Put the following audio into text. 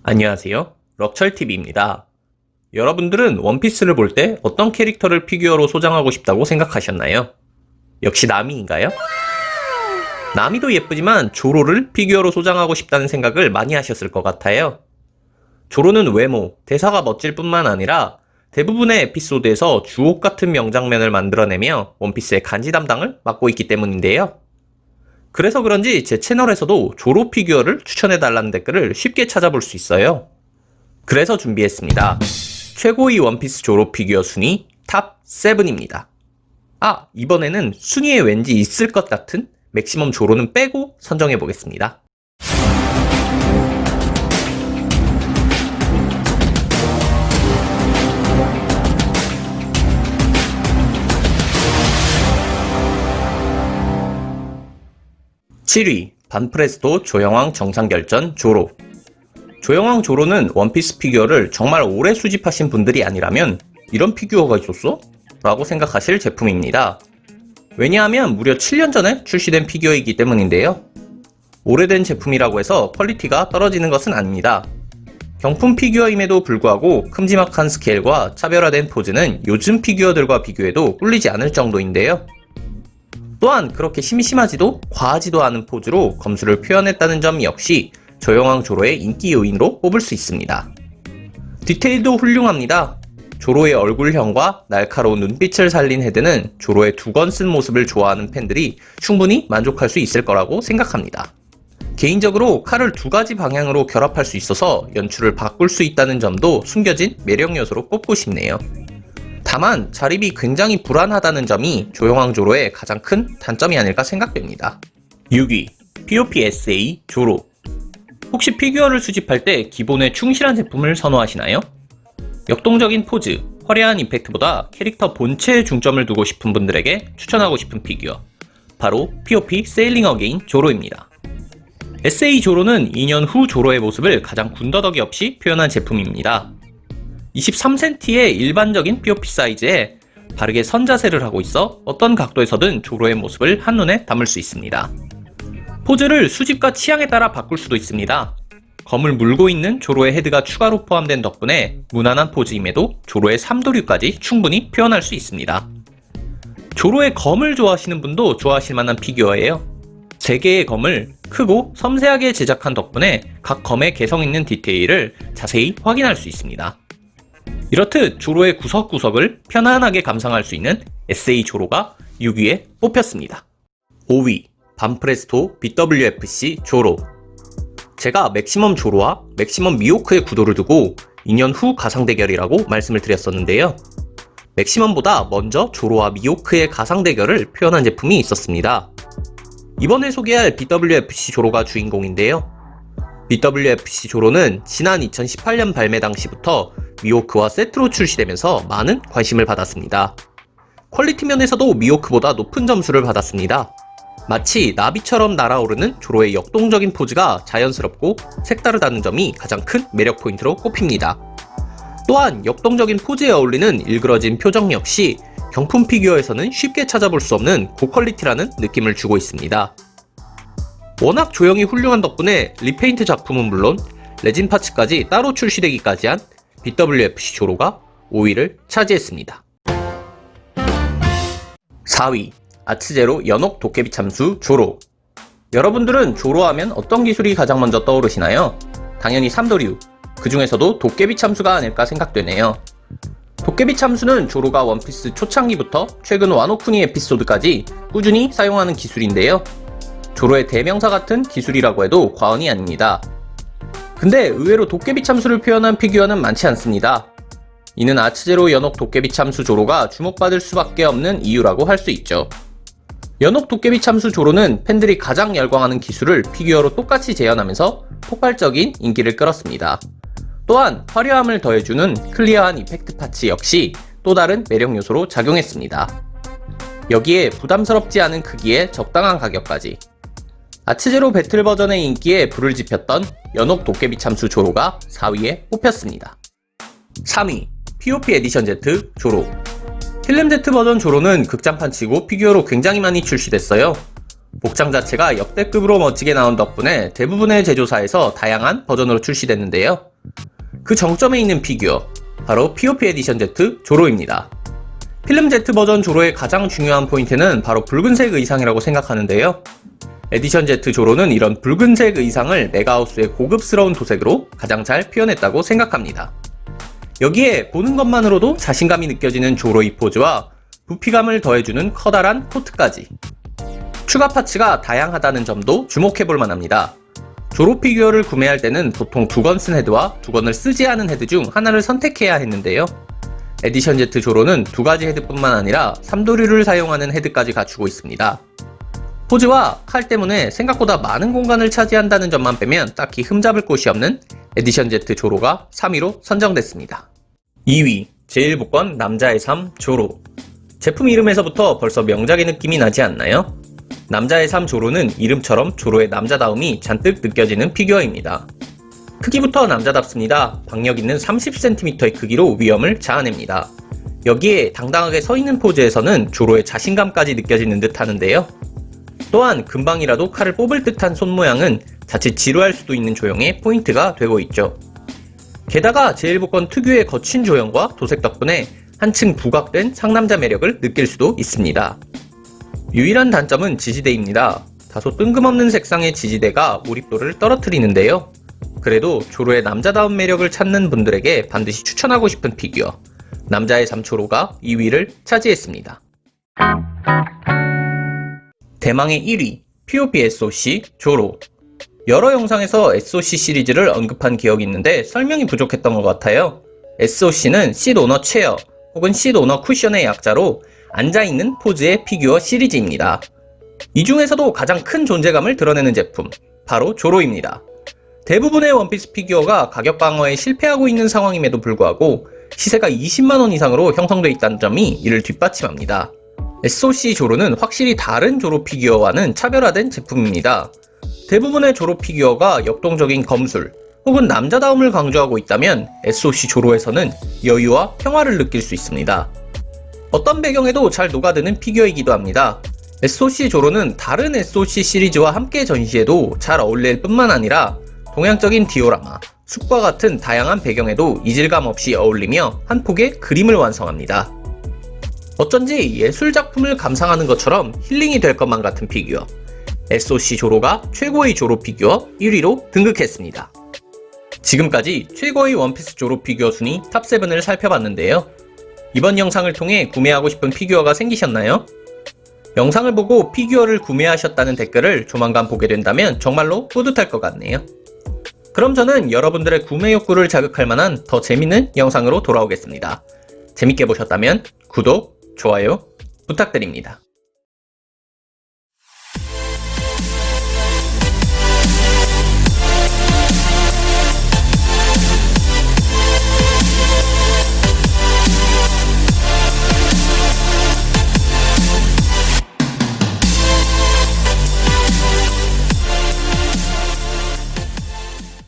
안녕하세요. 럭철TV입니다. 여러분들은 원피스를 볼 때 어떤 캐릭터를 피규어로 소장하고 싶다고 생각하셨나요? 역시 나미인가요? 나미도 예쁘지만 조로를 피규어로 소장하고 싶다는 생각을 많이 하셨을 것 같아요. 조로는 외모, 대사가 멋질 뿐만 아니라 대부분의 에피소드에서 주옥 같은 명장면을 만들어내며 원피스의 간지 담당을 맡고 있기 때문인데요. 그래서 그런지 제 채널에서도 조로 피규어를 추천해달라는 댓글을 쉽게 찾아볼 수 있어요. 그래서 준비했습니다. 최고의 원피스 조로 피규어 순위 탑 7입니다. 이번에는 순위에 왠지 있을 것 같은 맥시멈 조로는 빼고 선정해보겠습니다. 7위 반프레스토 조형왕 정상결전 조로. 조형왕 조로는 원피스 피규어를 정말 오래 수집하신 분들이 아니라면 이런 피규어가 있었어? 라고 생각하실 제품입니다. 왜냐하면 무려 7년 전에 출시된 피규어이기 때문인데요. 오래된 제품이라고 해서 퀄리티가 떨어지는 것은 아닙니다. 경품 피규어임에도 불구하고 큼지막한 스케일과 차별화된 포즈는 요즘 피규어들과 비교해도 꿀리지 않을 정도인데요. 또한 그렇게 심심하지도 과하지도 않은 포즈로 검수를 표현했다는 점 역시 조형왕 조로의 인기 요인으로 뽑을 수 있습니다. 디테일도 훌륭합니다. 조로의 얼굴형과 날카로운 눈빛을 살린 헤드는 조로의 두건 쓴 모습을 좋아하는 팬들이 충분히 만족할 수 있을 거라고 생각합니다. 개인적으로 칼을 두 가지 방향으로 결합할 수 있어서 연출을 바꿀 수 있다는 점도 숨겨진 매력 요소로 꼽고 싶네요. 다만 자립이 굉장히 불안하다는 점이 조형왕 조로의 가장 큰 단점이 아닐까 생각됩니다. 6위 POP-SA 조로. 혹시 피규어를 수집할 때 기본에 충실한 제품을 선호하시나요? 역동적인 포즈, 화려한 임팩트보다 캐릭터 본체에 중점을 두고 싶은 분들에게 추천하고 싶은 피규어, 바로 POP 세일링 어게인 조로입니다. SA 조로는 2년 후 조로의 모습을 가장 군더더기 없이 표현한 제품입니다. 23cm의 일반적인 POP 사이즈에 바르게 선 자세를 하고 있어 어떤 각도에서든 조로의 모습을 한눈에 담을 수 있습니다. 포즈를 수집과 취향에 따라 바꿀 수도 있습니다. 검을 물고 있는 조로의 헤드가 추가로 포함된 덕분에 무난한 포즈임에도 조로의 삼도류까지 충분히 표현할 수 있습니다. 조로의 검을 좋아하시는 분도 좋아하실 만한 피규어예요. 3개의 검을 크고 섬세하게 제작한 덕분에 각 검의 개성 있는 디테일을 자세히 확인할 수 있습니다. 이렇듯 조로의 구석구석을 편안하게 감상할 수 있는 SA 조로가 6위에 뽑혔습니다. 5위 반프레스토 BWFC 조로. 제가 맥시멈 조로와 맥시멈 미호크의 구도를 두고 2년 후 가상대결이라고 말씀을 드렸었는데요. 맥시멈보다 먼저 조로와 미호크의 가상대결을 표현한 제품이 있었습니다. 이번에 소개할 BWFC 조로가 주인공인데요. BWFC 조로는 지난 2018년 발매 당시부터 미호크와 세트로 출시되면서 많은 관심을 받았습니다. 퀄리티 면에서도 미호크보다 높은 점수를 받았습니다. 마치 나비처럼 날아오르는 조로의 역동적인 포즈가 자연스럽고 색다르다는 점이 가장 큰 매력 포인트로 꼽힙니다. 또한 역동적인 포즈에 어울리는 일그러진 표정 역시 경품 피규어에서는 쉽게 찾아볼 수 없는 고퀄리티라는 느낌을 주고 있습니다. 워낙 조형이 훌륭한 덕분에 리페인트 작품은 물론 레진 파츠까지 따로 출시되기까지 한 BWFC 조로가 5위를 차지했습니다. 4위 아츠제로 연옥 도깨비 참수 조로. 여러분들은 조로 하면 어떤 기술이 가장 먼저 떠오르시나요? 당연히 삼도류, 그 중에서도 도깨비 참수가 아닐까 생각되네요. 도깨비 참수는 조로가 원피스 초창기부터 최근 와노쿠니 에피소드까지 꾸준히 사용하는 기술인데요. 조로의 대명사 같은 기술이라고 해도 과언이 아닙니다. 근데 의외로 도깨비 참수를 표현한 피규어는 많지 않습니다. 이는 아츠제로 연옥 도깨비 참수 조로가 주목받을 수밖에 없는 이유라고 할 수 있죠. 연옥 도깨비 참수 조로는 팬들이 가장 열광하는 기술을 피규어로 똑같이 재현하면서 폭발적인 인기를 끌었습니다. 또한 화려함을 더해주는 클리어한 이펙트 파츠 역시 또 다른 매력 요소로 작용했습니다. 여기에 부담스럽지 않은 크기에 적당한 가격까지. 아츠제로 배틀 버전의 인기에 불을 지폈던 연옥 도깨비 참수 조로가 4위에 뽑혔습니다. 3위 POP 에디션 Z 조로. 필름 Z 버전 조로는 극장판치고 피규어로 굉장히 많이 출시됐어요. 복장 자체가 역대급으로 멋지게 나온 덕분에 대부분의 제조사에서 다양한 버전으로 출시됐는데요. 그 정점에 있는 피규어, 바로 POP 에디션 Z 조로입니다. 필름 Z 버전 조로의 가장 중요한 포인트는 바로 붉은색 의상이라고 생각하는데요. 에디션 Z 조로는 이런 붉은색 의상을 메가하우스의 고급스러운 도색으로 가장 잘 표현했다고 생각합니다. 여기에 보는 것만으로도 자신감이 느껴지는 조로의 포즈와 부피감을 더해주는 커다란 코트까지. 추가 파츠가 다양하다는 점도 주목해볼 만합니다. 조로 피규어를 구매할 때는 보통 2건 쓴 헤드와 2건을 쓰지 않은 헤드 중 하나를 선택해야 했는데요. 에디션 Z 조로는 2가지 헤드뿐만 아니라 3도류를 사용하는 헤드까지 갖추고 있습니다. 포즈와 칼 때문에 생각보다 많은 공간을 차지한다는 점만 빼면 딱히 흠잡을 곳이 없는 에디션 Z 조로가 3위로 선정됐습니다. 2위, 제1복권 남자의 삶 조로. 제품 이름에서부터 벌써 명작의 느낌이 나지 않나요? 남자의 삶 조로는 이름처럼 조로의 남자다움이 잔뜩 느껴지는 피규어입니다. 크기부터 남자답습니다. 박력 있는 30cm의 크기로 위험을 자아냅니다. 여기에 당당하게 서 있는 포즈에서는 조로의 자신감까지 느껴지는 듯 하는데요. 또한 금방이라도 칼을 뽑을 듯한 손 모양은 자칫 지루할 수도 있는 조형의 포인트가 되고 있죠. 게다가 제1복권 특유의 거친 조형과 도색 덕분에 한층 부각된 상남자 매력을 느낄 수도 있습니다. 유일한 단점은 지지대입니다. 다소 뜬금없는 색상의 지지대가 몰입도를 떨어뜨리는데요. 그래도 조로의 남자다운 매력을 찾는 분들에게 반드시 추천하고 싶은 피규어, 남자의 삶 조로가 2위를 차지했습니다. 대망의 1위, POP SOC 조로. 여러 영상에서 SOC 시리즈를 언급한 기억이 있는데 설명이 부족했던 것 같아요. SOC는 Sit On A Chair 혹은 Sit On A Cushion의 약자로 앉아있는 포즈의 피규어 시리즈입니다. 이 중에서도 가장 큰 존재감을 드러내는 제품, 바로 조로입니다. 대부분의 원피스 피규어가 가격 방어에 실패하고 있는 상황임에도 불구하고 시세가 20만원 이상으로 형성되어 있다는 점이 이를 뒷받침합니다. SOC 조로는 확실히 다른 조로 피규어와는 차별화된 제품입니다. 대부분의 조로 피규어가 역동적인 검술 혹은 남자다움을 강조하고 있다면 SOC 조로에서는 여유와 평화를 느낄 수 있습니다. 어떤 배경에도 잘 녹아드는 피규어이기도 합니다. SOC 조로는 다른 SOC 시리즈와 함께 전시해도 잘 어울릴 뿐만 아니라 동양적인 디오라마, 숲과 같은 다양한 배경에도 이질감 없이 어울리며 한 폭의 그림을 완성합니다. 어쩐지 예술작품을 감상하는 것처럼 힐링이 될 것만 같은 피규어, SOC 조로가 최고의 조로 피규어 1위로 등극했습니다. 지금까지 최고의 원피스 조로 피규어 순위 탑7을 살펴봤는데요. 이번 영상을 통해 구매하고 싶은 피규어가 생기셨나요? 영상을 보고 피규어를 구매하셨다는 댓글을 조만간 보게 된다면 정말로 뿌듯할 것 같네요. 그럼 저는 여러분들의 구매 욕구를 자극할 만한 더 재밌는 영상으로 돌아오겠습니다. 재밌게 보셨다면 구독, 좋아요 부탁드립니다.